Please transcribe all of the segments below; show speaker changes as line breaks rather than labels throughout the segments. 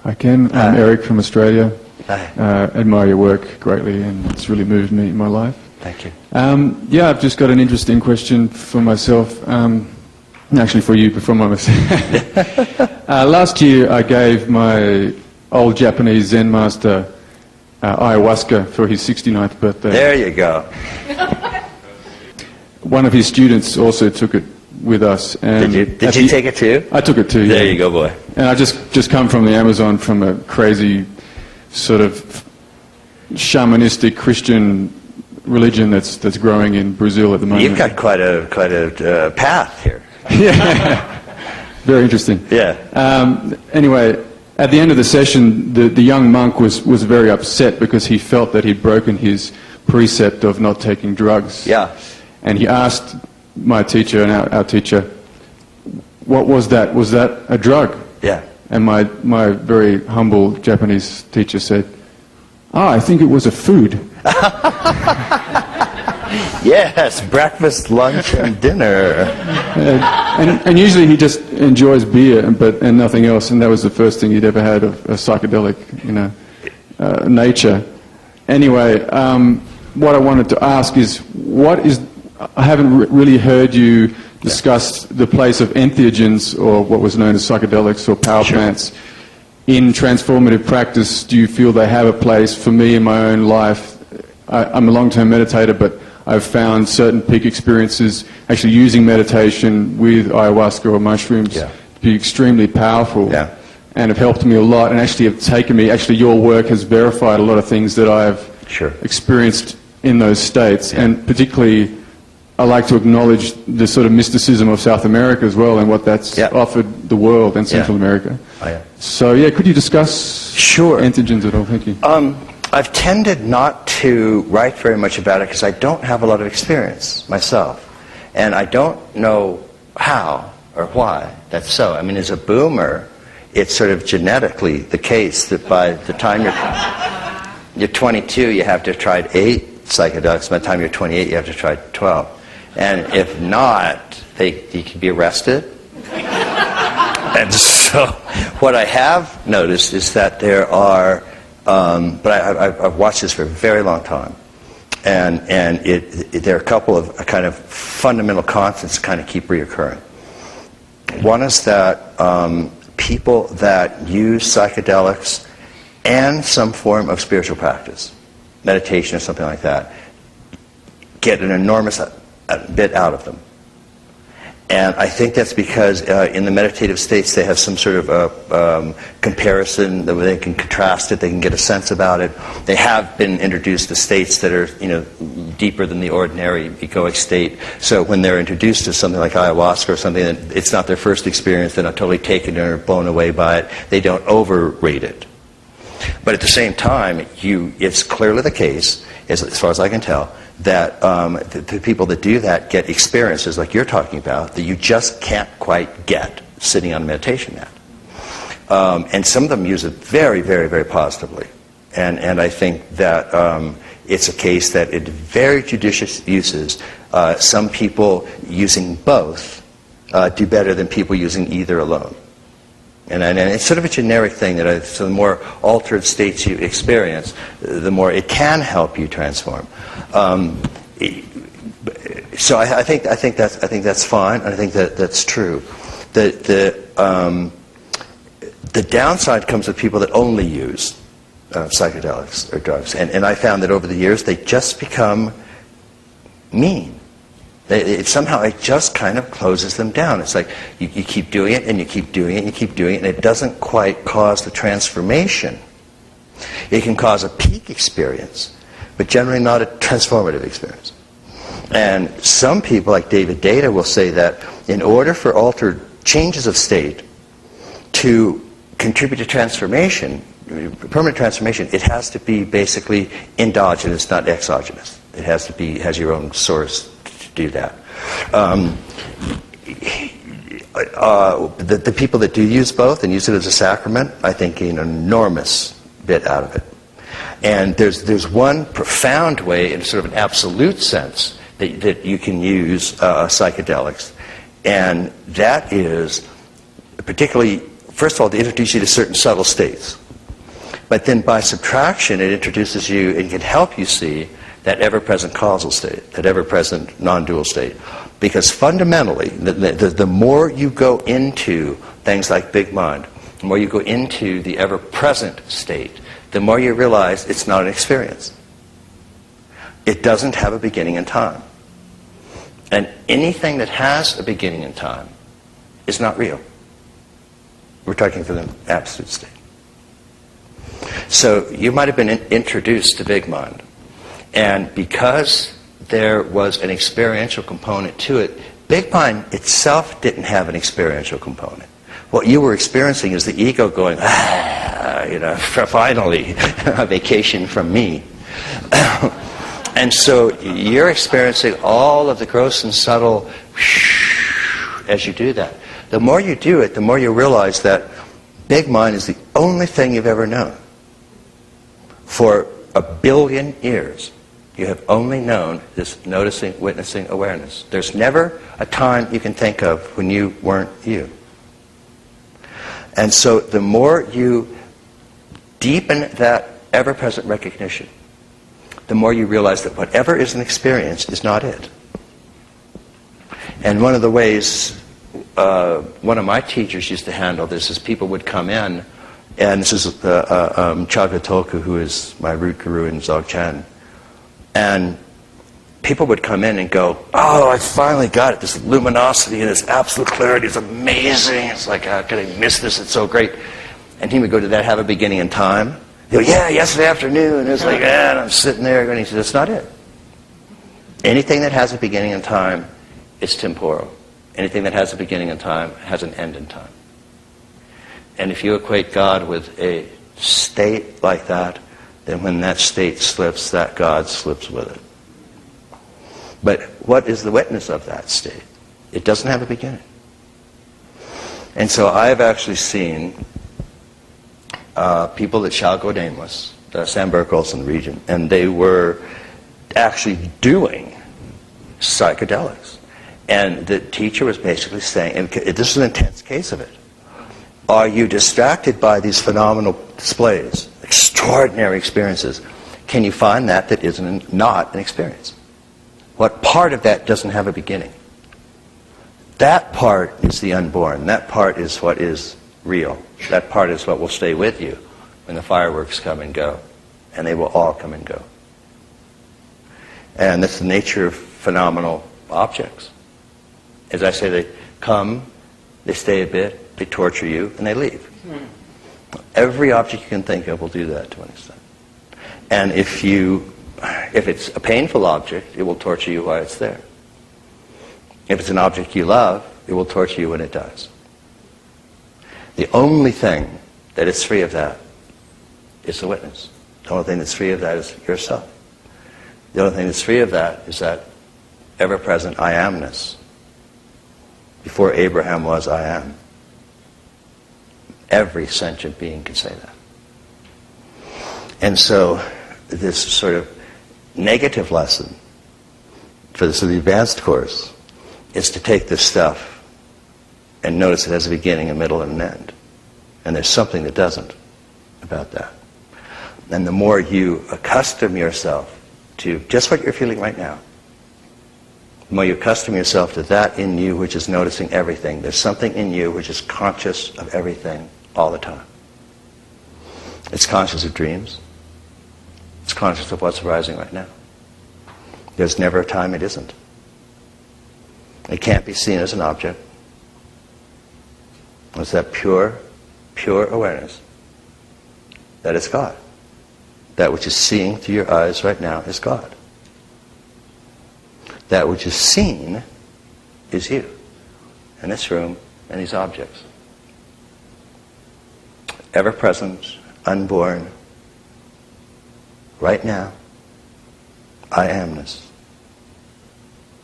I can. I'm Eric from Australia.
Hi.
Admire your work greatly, and it's really moved me in my life.
Thank you.
Yeah, I've just got an interesting question for myself. Actually, for you, before myself. Last year, I gave my old Japanese Zen master Aiwaska for his 69th birthday.
There you go.
One of his students also took it with us. And
Did you take it too?
I took it too, yeah.
There you go, boy.
And I just come from the Amazon, from a crazy sort of shamanistic Christian religion that's growing in Brazil at the moment.
You've got quite a path here.
Yeah, very interesting.
Yeah.
Anyway, at the end of the session, the young monk was very upset because he felt that he'd broken his precept of not taking drugs.
Yeah.
And he asked my teacher and our teacher, what was that? Was that a drug?
Yeah.
And my very humble Japanese teacher said, I think it was a food.
Yes, breakfast, lunch, and dinner.
And usually he just enjoys beer and nothing else, and that was the first thing he'd ever had of a psychedelic, nature. Anyway, what I wanted to ask is, I haven't really heard you discuss the place of entheogens, or what was known as psychedelics or power plants, in transformative practice. Do you feel they have a place? For me in my own life, I'm a long-term meditator, but I've found certain peak experiences actually using meditation with ayahuasca or mushrooms to be extremely powerful and have helped me a lot, and actually have taken me, your work has verified a lot of things that I've experienced in those states, and particularly I like to acknowledge the sort of mysticism of South America as well, and what that's offered the world and Central America.
Oh, yeah.
So could you discuss entheogens at all? Thank you.
I've tended not to write very much about it because I don't have a lot of experience myself. And I don't know how or why that's so. I mean, as a boomer, it's sort of genetically the case that by the time you're 22, you have to have tried 8 psychedelics. By the time you're 28, you have to try 12. And if not, you can be arrested. And so what I have noticed is that there are, but I've watched this for a very long time, and there are a couple of kind of fundamental constants that kind of keep reoccurring. One is that people that use psychedelics and some form of spiritual practice, meditation or something like that, get an enormous bit out of them. And I think that's because in the meditative states they have some sort of comparison that they can contrast it, they can get a sense about it. They have been introduced to states that are deeper than the ordinary egoic state. So when they're introduced to something like ayahuasca or something, that it's not their first experience, they're not totally taken or blown away by it. They don't overrate it. But at the same time, it's clearly the case, as far as I can tell, that the people that do that get experiences like you're talking about that you just can't quite get sitting on a meditation mat. And some of them use it very, very, very positively. And I think that it's a case that in very judicious uses, some people using both do better than people using either alone. And it's sort of a generic thing that so the more altered states you experience, the more it can help you transform. So I think that's fine, and I think that's true. The downside comes with people that only use psychedelics or drugs, and I found that over the years they just become mean. Somehow it just kind of closes them down. It's like you keep doing it, and you keep doing it, and you keep doing it, and it doesn't quite cause the transformation. It can cause a peak experience, but generally not a transformative experience. And some people, like David Data, will say that in order for altered changes of state to contribute to transformation, permanent transformation, it has to be basically endogenous, not exogenous. It has your own source to do that. The people that do use both and use it as a sacrament, I think, gain an enormous bit out of it. And there's one profound way, in sort of an absolute sense, that you can use psychedelics, and that is particularly first of all, to introduce you to certain subtle states. But then by subtraction, it introduces you and can help you see that ever-present causal state, that ever-present non-dual state. Because fundamentally, the more you go into things like big mind, the more you go into the ever-present state, the more you realize it's not an experience. It doesn't have a beginning in time. And anything that has a beginning in time is not real. We're talking for the absolute state. So you might have been introduced to big mind. And because there was an experiential component to it, big mind itself didn't have an experiential component. What you were experiencing is the ego going, finally, a vacation from me. And so you're experiencing all of the gross and subtle as you do that. The more you do it, the more you realize that big mind is the only thing you've ever known. For 1 billion years, you have only known this noticing, witnessing awareness. There's never a time you can think of when you weren't you. And so the more you deepen that ever-present recognition, the more you realize that whatever is an experience is not it. And one of the ways one of my teachers used to handle this is people would come in, and this is Chagya Tulku, who is my root guru in Dzogchen, and people would come in and go, oh, I finally got it, this luminosity and this absolute clarity is amazing, it's like, how could I miss this, it's so great. And he would go, did that have a beginning in time? He'd go, yeah, yesterday afternoon. And it's like, and I'm sitting there, and he said, that's not it. Anything that has a beginning in time is temporal. Anything that has a beginning in time has an end in time. And if you equate God with a state like that, then when that state slips, that God slips with it. But what is the witness of that state? It doesn't have a beginning. And so I've actually seen people that shall go nameless, the San Berkelsen region, and they were actually doing psychedelics. And the teacher was basically saying, and this is an intense case of it, are you distracted by these phenomenal displays, extraordinary experiences? Can you find that isn't not an experience? What part of that doesn't have a beginning? That part is the unborn. That part is what is real. That part is what will stay with you when the fireworks come and go. And they will all come and go. And that's the nature of phenomenal objects. As I say, they come, they stay a bit, they torture you, and they leave. Every object you can think of will do that to an extent. And if it's a painful object, it will torture you while it's there. If it's an object you love, it will torture you when it dies. The only thing that is free of that is the witness. The only thing that's free of that is yourself. The only thing that's free of that is that ever-present I amness. Before Abraham was, I am. Every sentient being can say that. And so this sort of negative lesson for the advanced course is to take this stuff and notice it has a beginning, a middle, and an end. And there's something that doesn't about that. And the more you accustom yourself to just what you're feeling right now, the more you accustom yourself to that in you which is noticing everything. There's something in you which is conscious of everything all the time. It's conscious of dreams. It's conscious of what's arising right now. There's never a time it isn't. It can't be seen as an object. It's that pure awareness that is God. That which is seeing through your eyes right now is God. That which is seen is you, and this room, and these objects. Ever present, unborn, right now, I amness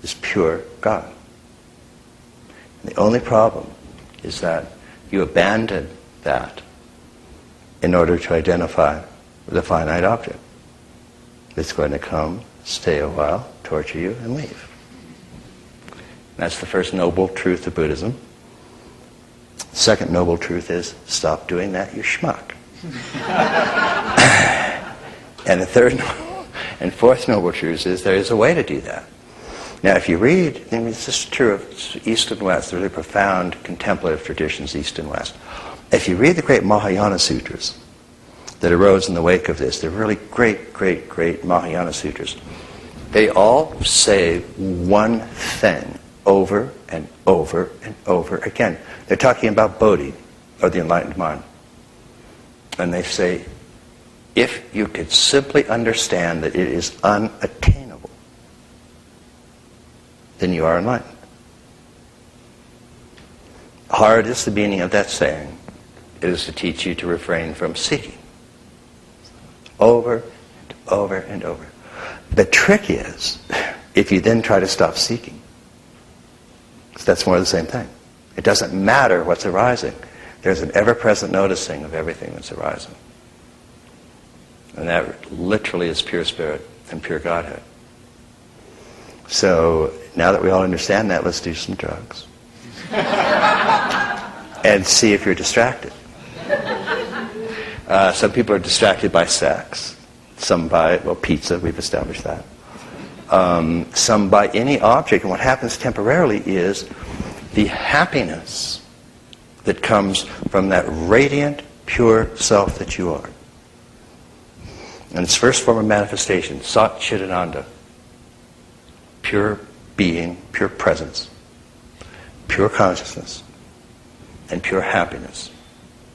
is pure God. And the only problem is that you abandon that in order to identify with a finite object. It's going to come, stay a while, torture you, and leave. That's the first noble truth of Buddhism. Second noble truth is, stop doing that, you schmuck. And the third and fourth noble truth is, there is a way to do that. Now, if you read, I mean, this is true of East and West, really profound contemplative traditions, East and West. If you read the great Mahayana sutras that arose in the wake of this, they're really great, great, great Mahayana sutras. They all say one thing over and over and over again. They're talking about Bodhi, or the enlightened mind. And they say, if you could simply understand that it is unattainable, then you are enlightened. Hard is the meaning of that saying. It is to teach you to refrain from seeking. Over and over and over. The trick is, if you then try to stop seeking, that's more of the same thing. It doesn't matter what's arising. There's an ever-present noticing of everything that's arising. And that literally is pure spirit and pure Godhead. So, now that we all understand that, let's do some drugs. And see if you're distracted. Some people are distracted by sex. Some by, well, pizza, we've established that. Some by any object. And what happens temporarily is the happiness that comes from that radiant, pure self that you are. And its first form of manifestation, Sat Chidananda. Pure being, pure presence, pure consciousness, and pure happiness,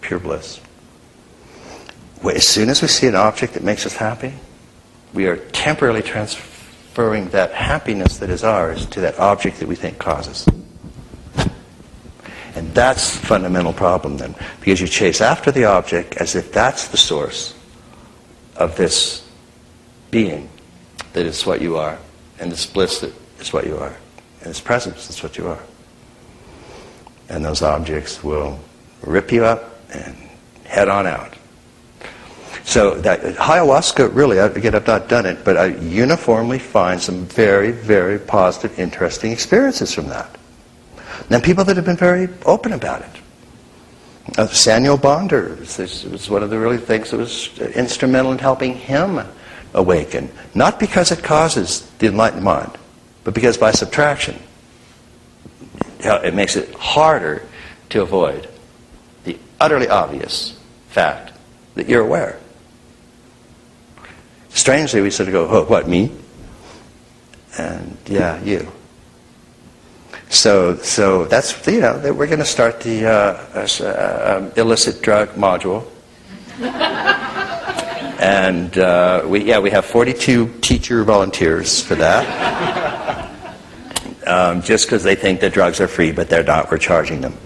pure bliss. As soon as we see an object that makes us happy, we are temporarily transferring that happiness that is ours to that object that we think causes. And that's the fundamental problem then, because you chase after the object as if that's the source of this being that is what you are, and this bliss that is what you are, and this presence is what you are. And those objects will rip you up and head on out. So that ayahuasca, really, again, I've not done it, but I uniformly find some very, very positive, interesting experiences from that. And people that have been very open about it. Samuel Bonder was one of the really things that was instrumental in helping him awaken. Not because it causes the enlightened mind, but because by subtraction, it makes it harder to avoid the utterly obvious fact that you're aware. Strangely, we sort of go, oh, what, me? And yeah, you. So that's, we're going to start the illicit drug module. And we have 42 teacher volunteers for that. Just because they think that drugs are free, but they're not. We're charging them.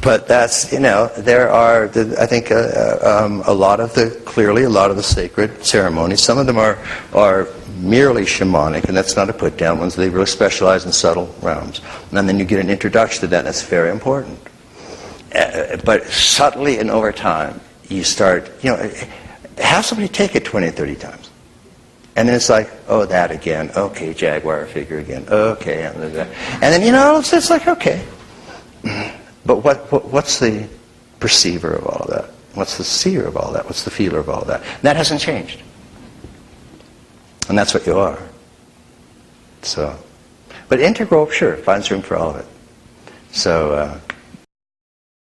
But that's, there are, I think, a lot of the sacred ceremonies. Some of them are merely shamanic, and that's not a put down. Ones they really specialize in subtle realms. And then you get an introduction to that, and that's very important. But subtly and over time, you start, have somebody take it 20 or 30 times. And then it's like, oh, that again. Okay, Jaguar figure again. Okay. And then, it's like, okay. But what's the perceiver of all of that? What's the seer of all that? What's the feeler of all of that? And that hasn't changed. And that's what you are. So, but integral, sure, finds room for all of it. So,